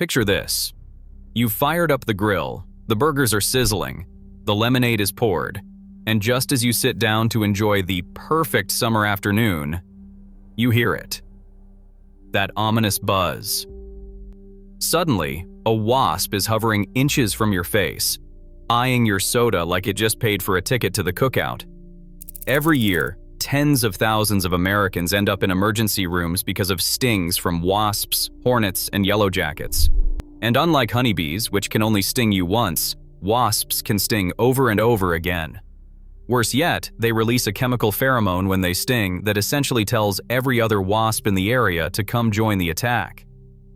Picture this. You've fired up the grill, the burgers are sizzling, the lemonade is poured, and just as you sit down to enjoy the perfect summer afternoon, you hear it. That ominous buzz. Suddenly, a wasp is hovering inches from your face, eyeing your soda like it just paid for a ticket to the cookout. Every year, tens of thousands of Americans end up in emergency rooms because of stings from wasps, hornets, and yellow jackets. And unlike honeybees, which can only sting you once, wasps can sting over and over again. Worse yet, they release a chemical pheromone when they sting that essentially tells every other wasp in the area to come join the attack.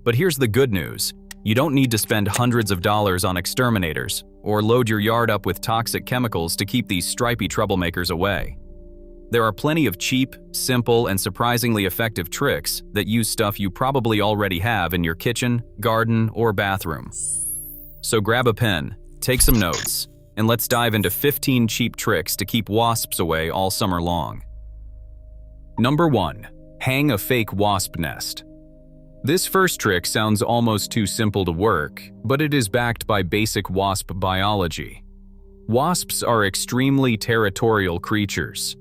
But here's the good news. You don't need to spend hundreds of dollars on exterminators or load your yard up with toxic chemicals to keep these stripy troublemakers away. There are plenty of cheap, simple, and surprisingly effective tricks that use stuff you probably already have in your kitchen, garden, or bathroom. So grab a pen, take some notes, and let's dive into 15 cheap tricks to keep wasps away all summer long. Number 1. Hang a fake wasp nest. This first trick sounds almost too simple to work, but it is backed by basic wasp biology. Wasps are extremely territorial creatures.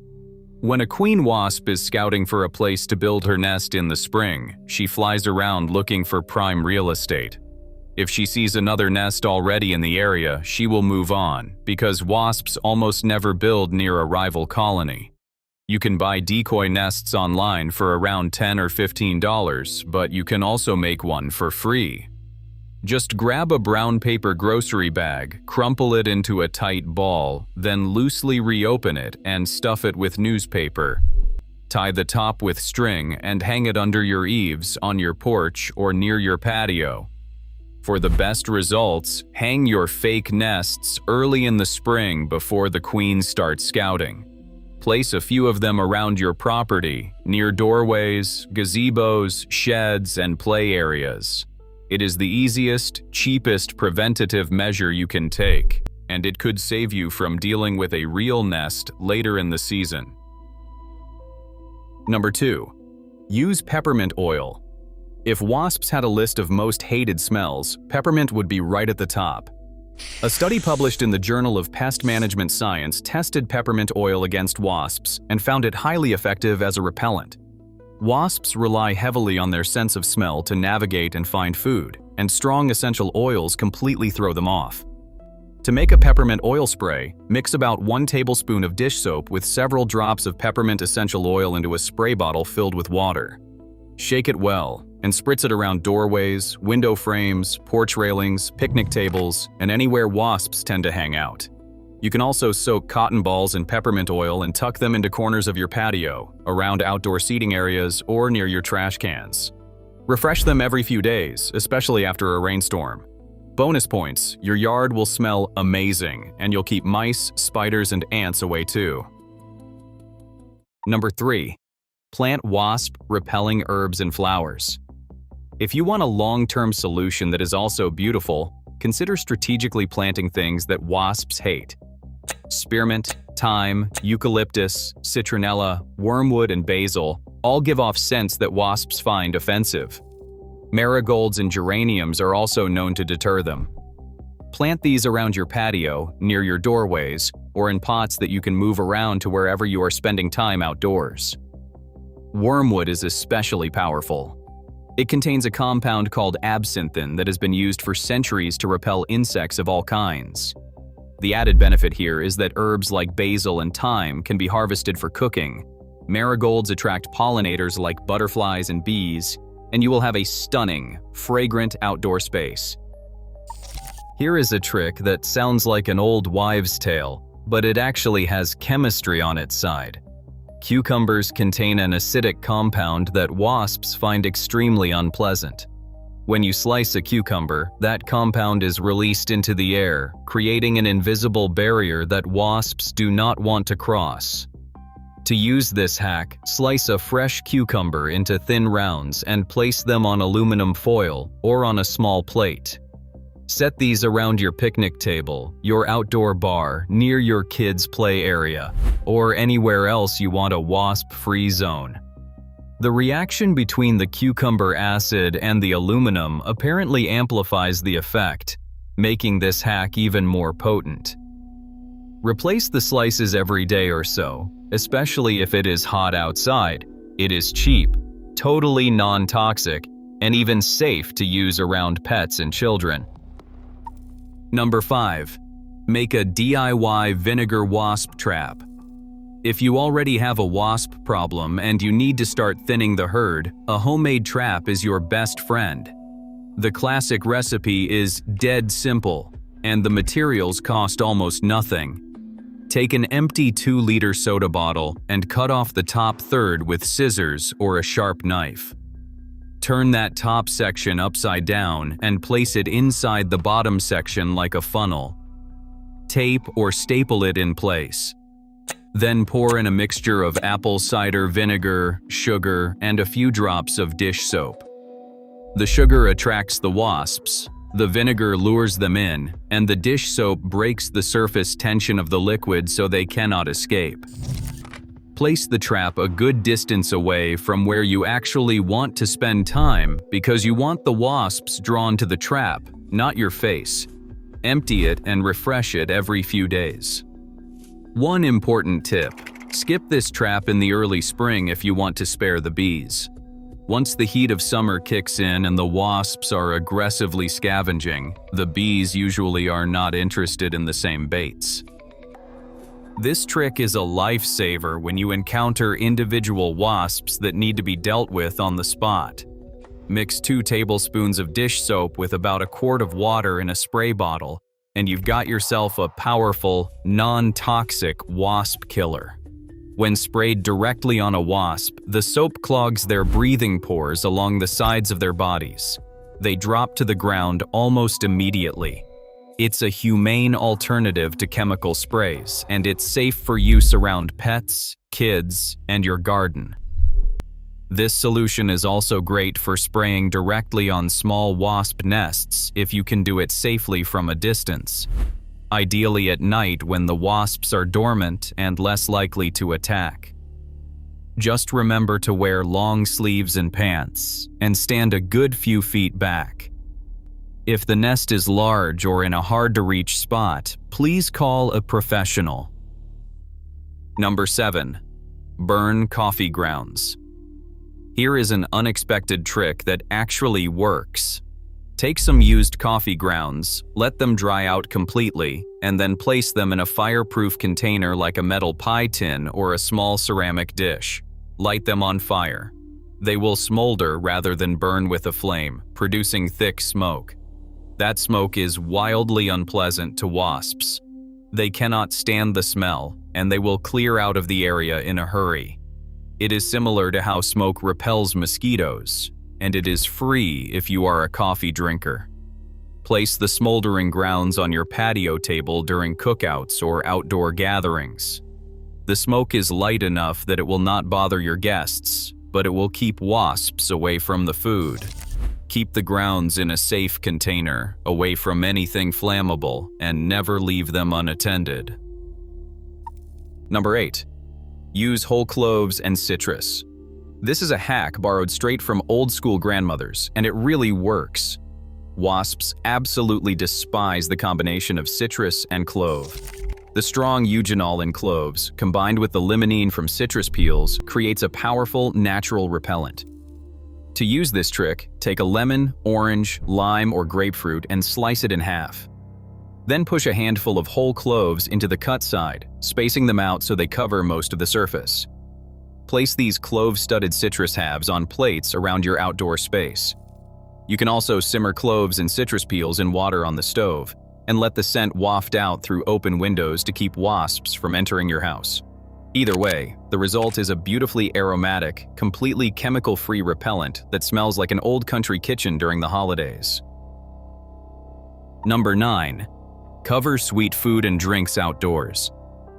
When a queen wasp is scouting for a place to build her nest in the spring, she flies around looking for prime real estate. If she sees another nest already in the area, she will move on, because wasps almost never build near a rival colony. You can buy decoy nests online for around $10 or $15, but you can also make one for free. Just grab a brown paper grocery bag, crumple it into a tight ball, then loosely reopen it and stuff it with newspaper. Tie the top with string and hang it under your eaves, on your porch, or near your patio. For the best results, hang your fake nests early in the spring before the queens start scouting. Place a few of them around your property, near doorways, gazebos, sheds, and play areas. It is the easiest, cheapest preventative measure you can take, and it could save you from dealing with a real nest later in the season. Number 2. Use peppermint oil. If wasps had a list of most hated smells, peppermint would be right at the top. A study published in the Journal of Pest Management Science tested peppermint oil against wasps and found it highly effective as a repellent. Wasps rely heavily on their sense of smell to navigate and find food, and strong essential oils completely throw them off. To make a peppermint oil spray, mix about 1 tablespoon of dish soap with several drops of peppermint essential oil into a spray bottle filled with water. Shake it well, and spritz it around doorways, window frames, porch railings, picnic tables, and anywhere wasps tend to hang out. You can also soak cotton balls in peppermint oil and tuck them into corners of your patio, around outdoor seating areas, or near your trash cans. Refresh them every few days, especially after a rainstorm. Bonus points, your yard will smell amazing, and you'll keep mice, spiders, and ants away too. Number 3. Plant wasp-repelling herbs and flowers. If you want a long-term solution that is also beautiful, consider strategically planting things that wasps hate. Spearmint, thyme, eucalyptus, citronella, wormwood, and basil all give off scents that wasps find offensive. Marigolds and geraniums are also known to deter them. Plant these around your patio, near your doorways, or in pots that you can move around to wherever you are spending time outdoors. Wormwood is especially powerful. It contains a compound called absinthin that has been used for centuries to repel insects of all kinds. The added benefit here is that herbs like basil and thyme can be harvested for cooking. Marigolds attract pollinators like butterflies and bees, and you will have a stunning, fragrant outdoor space. Here is a trick that sounds like an old wives' tale, but it actually has chemistry on its side. Cucumbers contain an acidic compound that wasps find extremely unpleasant. When you slice a cucumber, that compound is released into the air, creating an invisible barrier that wasps do not want to cross. To use this hack, slice a fresh cucumber into thin rounds and place them on aluminum foil or on a small plate. Set these around your picnic table, your outdoor bar, near your kids' play area, or anywhere else you want a wasp-free zone. The reaction between the cucumber acid and the aluminum apparently amplifies the effect, making this hack even more potent. Replace the slices every day or so, especially if it is hot outside. It is cheap, totally non-toxic, and even safe to use around pets and children. Number 5. Make a DIY vinegar wasp trap. If you already have a wasp problem and you need to start thinning the herd, a homemade trap is your best friend. The classic recipe is dead simple, and the materials cost almost nothing. Take an empty 2-liter soda bottle and cut off the top third with scissors or a sharp knife. Turn that top section upside down and place it inside the bottom section like a funnel. Tape or staple it in place. Then pour in a mixture of apple cider vinegar, sugar, and a few drops of dish soap. The sugar attracts the wasps, the vinegar lures them in, and the dish soap breaks the surface tension of the liquid so they cannot escape. Place the trap a good distance away from where you actually want to spend time because you want the wasps drawn to the trap, not your face. Empty it and refresh it every few days. One important tip: skip this trap in the early spring if you want to spare the bees. Once the heat of summer kicks in and the wasps are aggressively scavenging, the bees usually are not interested in the same baits. This trick is a lifesaver when you encounter individual wasps that need to be dealt with on the spot. Mix 2 tablespoons of dish soap with about a quart of water in a spray bottle, and you've got yourself a powerful, non-toxic wasp killer. When sprayed directly on a wasp, the soap clogs their breathing pores along the sides of their bodies. They drop to the ground almost immediately. It's a humane alternative to chemical sprays, and it's safe for use around pets, kids, and your garden. This solution is also great for spraying directly on small wasp nests if you can do it safely from a distance. Ideally at night when the wasps are dormant and less likely to attack. Just remember to wear long sleeves and pants, and stand a good few feet back. If the nest is large or in a hard-to-reach spot, please call a professional. Number 7. Burn coffee grounds. Here is an unexpected trick that actually works. Take some used coffee grounds, let them dry out completely, and then place them in a fireproof container like a metal pie tin or a small ceramic dish. Light them on fire. They will smolder rather than burn with a flame, producing thick smoke. That smoke is wildly unpleasant to wasps. They cannot stand the smell, and they will clear out of the area in a hurry. It is similar to how smoke repels mosquitoes, and it is free if you are a coffee drinker. Place the smoldering grounds on your patio table during cookouts or outdoor gatherings. The smoke is light enough that it will not bother your guests, but it will keep wasps away from the food. Keep the grounds in a safe container, away from anything flammable, and never leave them unattended. Number 8. Use whole cloves and citrus. This is a hack borrowed straight from old-school grandmothers, and it really works. Wasps absolutely despise the combination of citrus and clove. The strong eugenol in cloves, combined with the limonene from citrus peels, creates a powerful natural repellent. To use this trick, take a lemon, orange, lime, or grapefruit and slice it in half. Then push a handful of whole cloves into the cut side, spacing them out so they cover most of the surface. Place these clove-studded citrus halves on plates around your outdoor space. You can also simmer cloves and citrus peels in water on the stove, and let the scent waft out through open windows to keep wasps from entering your house. Either way, the result is a beautifully aromatic, completely chemical-free repellent that smells like an old country kitchen during the holidays. Number 9. Cover sweet food and drinks outdoors.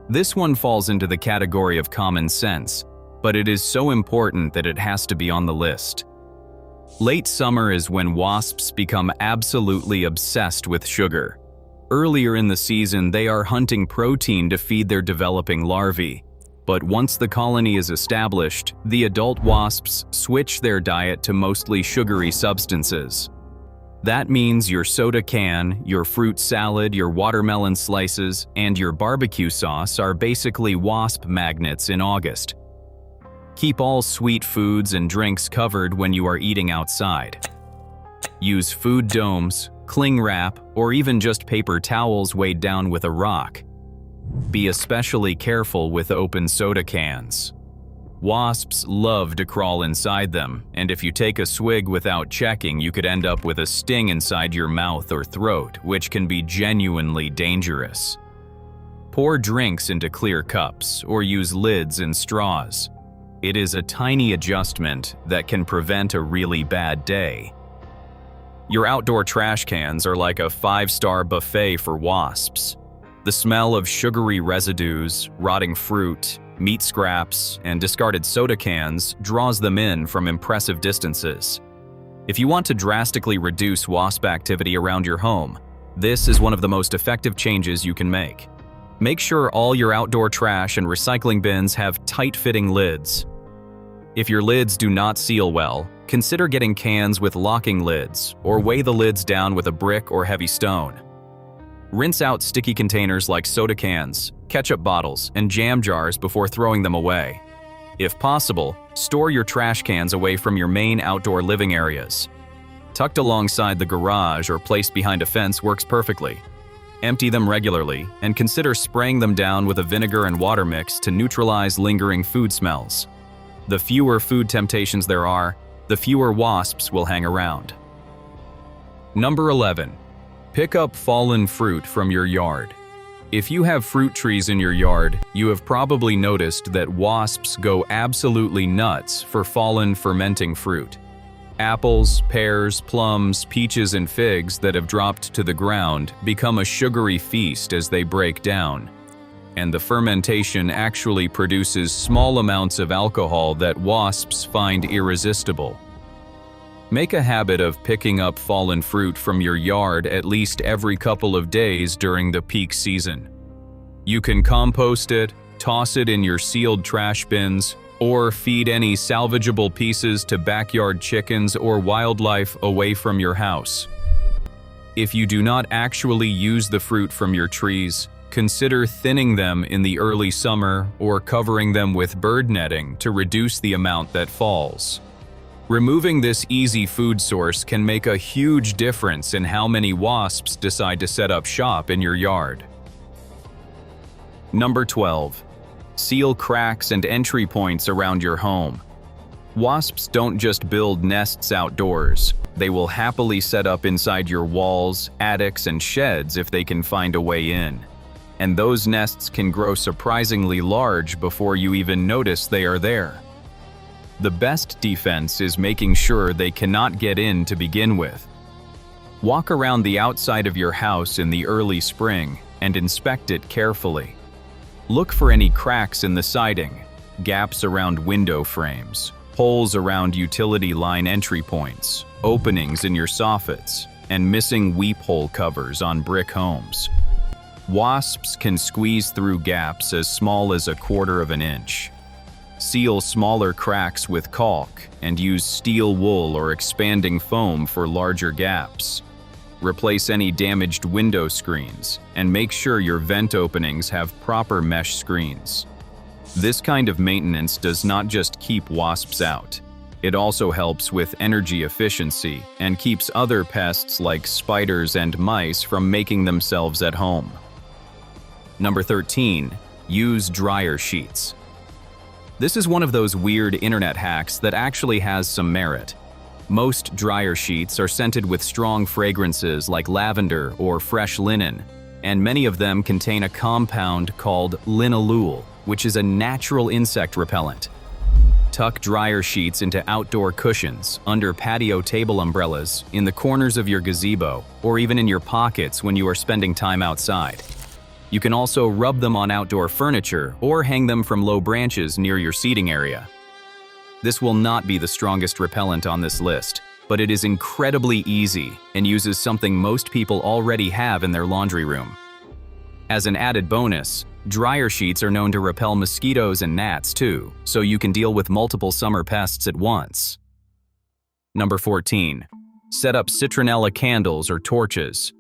This one falls into the category of common sense, but it is so important that it has to be on the list. Late summer is when wasps become absolutely obsessed with sugar. Earlier in the season, they are hunting protein to feed their developing larvae. But once the colony is established, the adult wasps switch their diet to mostly sugary substances. That means your soda can, your fruit salad, your watermelon slices, and your barbecue sauce are basically wasp magnets in August. Keep all sweet foods and drinks covered when you are eating outside. Use food domes, cling wrap, or even just paper towels weighed down with a rock. Be especially careful with open soda cans. Wasps love to crawl inside them, and if you take a swig without checking, you could end up with a sting inside your mouth or throat, which can be genuinely dangerous. Pour drinks into clear cups or use lids and straws. It is a tiny adjustment that can prevent a really bad day. Your outdoor trash cans are like a 5-star buffet for wasps. The smell of sugary residues, rotting fruit, meat scraps, and discarded soda cans draws them in from impressive distances. If you want to drastically reduce wasp activity around your home, this is one of the most effective changes you can make. Make sure all your outdoor trash and recycling bins have tight-fitting lids. If your lids do not seal well, consider getting cans with locking lids or weigh the lids down with a brick or heavy stone. Rinse out sticky containers like soda cans, ketchup bottles, and jam jars before throwing them away. If possible, store your trash cans away from your main outdoor living areas. Tucked alongside the garage or placed behind a fence works perfectly. Empty them regularly and consider spraying them down with a vinegar and water mix to neutralize lingering food smells. The fewer food temptations there are, the fewer wasps will hang around. Number 11. Pick up fallen fruit from your yard. If you have fruit trees in your yard, you have probably noticed that wasps go absolutely nuts for fallen fermenting fruit. Apples, pears, plums, peaches, and figs that have dropped to the ground become a sugary feast as they break down. And the fermentation actually produces small amounts of alcohol that wasps find irresistible. Make a habit of picking up fallen fruit from your yard at least every couple of days during the peak season. You can compost it, toss it in your sealed trash bins, or feed any salvageable pieces to backyard chickens or wildlife away from your house. If you do not actually use the fruit from your trees, consider thinning them in the early summer or covering them with bird netting to reduce the amount that falls. Removing this easy food source can make a huge difference in how many wasps decide to set up shop in your yard. Number 12. Seal cracks and entry points around your home. Wasps don't just build nests outdoors. They will happily set up inside your walls, attics, and sheds if they can find a way in. And those nests can grow surprisingly large before you even notice they are there. The best defense is making sure they cannot get in to begin with. Walk around the outside of your house in the early spring and inspect it carefully. Look for any cracks in the siding, gaps around window frames, holes around utility line entry points, openings in your soffits, and missing weep hole covers on brick homes. Wasps can squeeze through gaps as small as 1/4 of an inch. Seal smaller cracks with caulk and use steel wool or expanding foam for larger gaps. Replace any damaged window screens and make sure your vent openings have proper mesh screens. This kind of maintenance does not just keep wasps out. It also helps with energy efficiency and keeps other pests like spiders and mice from making themselves at home. Number 13. Use dryer sheets. This is one of those weird internet hacks that actually has some merit. Most dryer sheets are scented with strong fragrances like lavender or fresh linen, and many of them contain a compound called linalool, which is a natural insect repellent. Tuck dryer sheets into outdoor cushions, under patio table umbrellas, in the corners of your gazebo, or even in your pockets when you are spending time outside. You can also rub them on outdoor furniture or hang them from low branches near your seating area. This will not be the strongest repellent on this list, but it is incredibly easy and uses something most people already have in their laundry room. As an added bonus, dryer sheets are known to repel mosquitoes and gnats too, so you can deal with multiple summer pests at once. Number 14. Set up citronella candles or torches.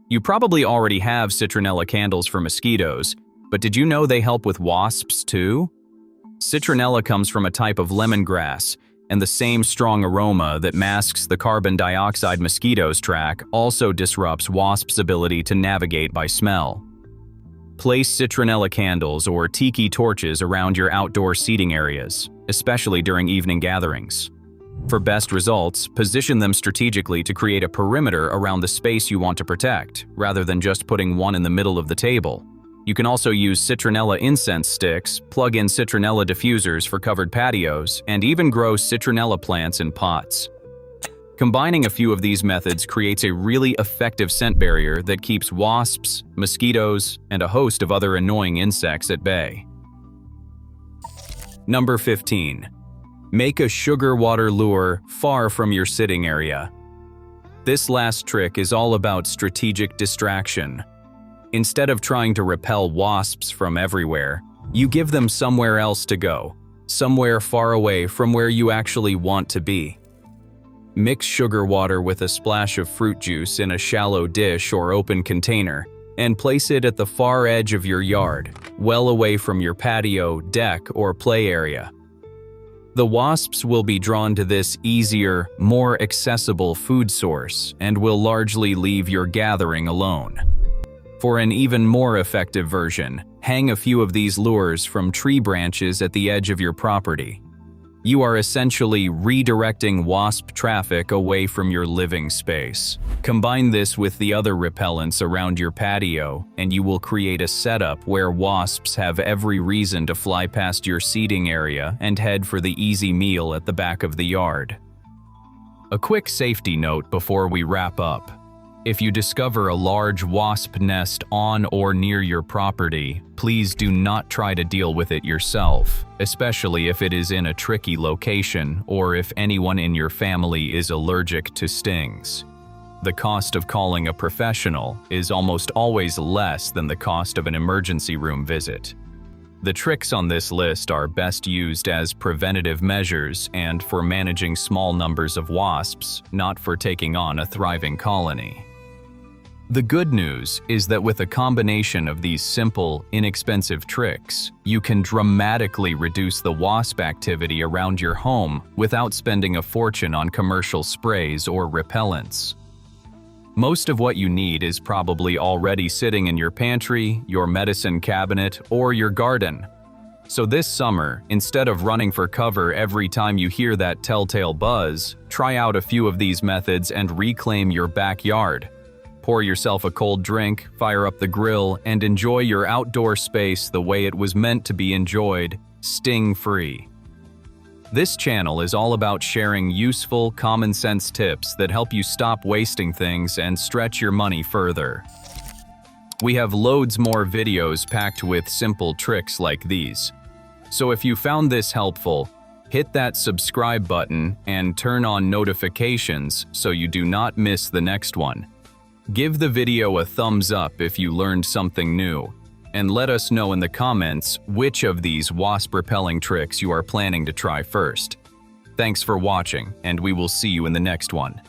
You probably already have citronella candles for mosquitoes, but did you know they help with wasps too? Citronella comes from a type of lemongrass, and the same strong aroma that masks the carbon dioxide mosquitoes track also disrupts wasps' ability to navigate by smell. Place citronella candles or tiki torches around your outdoor seating areas, especially during evening gatherings. For best results, position them strategically to create a perimeter around the space you want to protect, rather than just putting one in the middle of the table. You can also use citronella incense sticks, plug in citronella diffusers for covered patios, and even grow citronella plants in pots. Combining a few of these methods creates a really effective scent barrier that keeps wasps, mosquitoes, and a host of other annoying insects at bay. Number 15. Make a sugar water lure far from your sitting area. This last trick is all about strategic distraction. Instead of trying to repel wasps from everywhere, you give them somewhere else to go, somewhere far away from where you actually want to be. Mix sugar water with a splash of fruit juice in a shallow dish or open container, and place it at the far edge of your yard, well away from your patio, deck, or play area. The wasps will be drawn to this easier, more accessible food source and will largely leave your gathering alone. For an even more effective version, hang a few of these lures from tree branches at the edge of your property. You are essentially redirecting wasp traffic away from your living space. Combine this with the other repellents around your patio, and you will create a setup where wasps have every reason to fly past your seating area and head for the easy meal at the back of the yard. A quick safety note before we wrap up. If you discover a large wasp nest on or near your property, please do not try to deal with it yourself, especially if it is in a tricky location or if anyone in your family is allergic to stings. The cost of calling a professional is almost always less than the cost of an emergency room visit. The tricks on this list are best used as preventative measures and for managing small numbers of wasps, not for taking on a thriving colony. The good news is that with a combination of these simple, inexpensive tricks, you can dramatically reduce the wasp activity around your home without spending a fortune on commercial sprays or repellents. Most of what you need is probably already sitting in your pantry, your medicine cabinet, or your garden. So this summer, instead of running for cover every time you hear that telltale buzz, try out a few of these methods and reclaim your backyard. Pour yourself a cold drink, fire up the grill, and enjoy your outdoor space the way it was meant to be enjoyed, sting-free. This channel is all about sharing useful, common-sense tips that help you stop wasting things and stretch your money further. We have loads more videos packed with simple tricks like these. So if you found this helpful, hit that subscribe button and turn on notifications so you do not miss the next one. Give the video a thumbs up if you learned something new, and let us know in the comments which of these wasp repelling tricks you are planning to try first. Thanks for watching, and we will see you in the next one.